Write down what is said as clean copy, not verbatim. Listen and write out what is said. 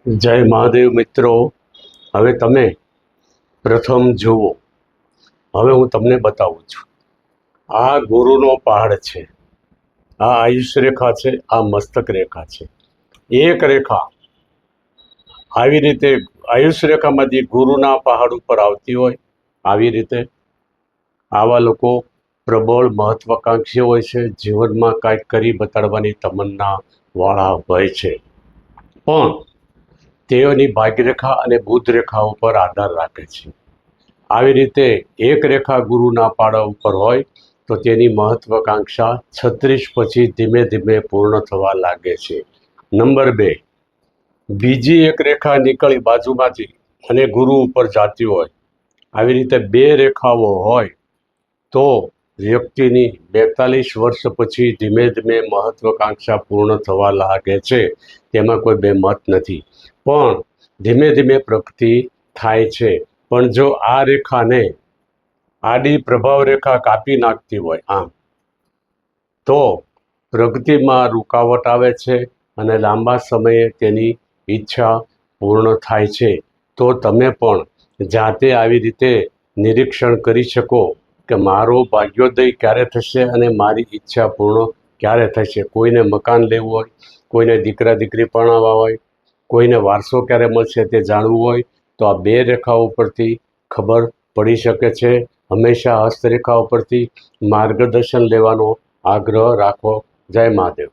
જય મહાદેવ મિત્રો. હવે તમે પ્રથમ જુઓ. હવે હું તમને બતાવું છું. આ ગુરુનો પહાડ છે, આ આયુષ્ય રેખા છે, આ મસ્તક રેખા છે. એક રેખા આવી રીતે આયુષ્ય રેખામાંથી ગુરુના પહાડ ઉપર આવતી હોય. આવી રીતે આવા લોકો પ્રબળ મહત્વાકાંક્ષી હોય છે, જીવનમાં કાંઈક કરી બતાડવાની તમન્ના વાળા હોય છે, પણ તેઓની ભાગ્યરેખા અને બુધ રેખા ઉપર આધાર રાખે છે. આવી રીતે એક રેખા ગુરુના પાડા ઉપર હોય તો તેની મહત્વાકાંક્ષા 36 પછી ધીમે ધીમે પૂર્ણ થવા લાગે છે. નંબર 2, બીજી એક રેખા નીકળી બાજુમાંથી અને ગુરુ ઉપર જાતી હોય. આવી રીતે 2 રેખાઓ હોય તો વ્યક્તિની 42 વર્ષ પછી ધીમે ધીમે મહત્વાકાંક્ષા પૂર્ણ થવા લાગે છે. તેમાં કોઈ બેમત નથી, પણ ધીમે ધીમે પ્રગતિ થાય છે. પણ જો આ રેખાને આડી પ્રભાવ રેખા કાપી નાખતી હોય આમ, તો પ્રગતિમાં રૂકાવટ આવે છે અને લાંબા સમયે તેની ઈચ્છા પૂર્ણ થાય છે. તો તમે પણ જાતે આવી રીતે નિરીક્ષણ કરી શકો કે મારો ભાગ્યોદય ક્યારે થશે અને મારી ઈચ્છા પૂર્ણ ક્યારે થશે. કોઈને મકાન લેવું હોય, કોઈને દીકરા દીકરી પરણાવવા હોય, કોઈને વારસો ક્યારે મળશે તે જાણવું હોય તો આ 2 રેખાઓ પરથી ખબર પડી શકે છે. હંમેશા હસ્તરેખા ઉપરથી માર્ગદર્શન લેવાનો આગ્રહ રાખો. જય મહાદેવ.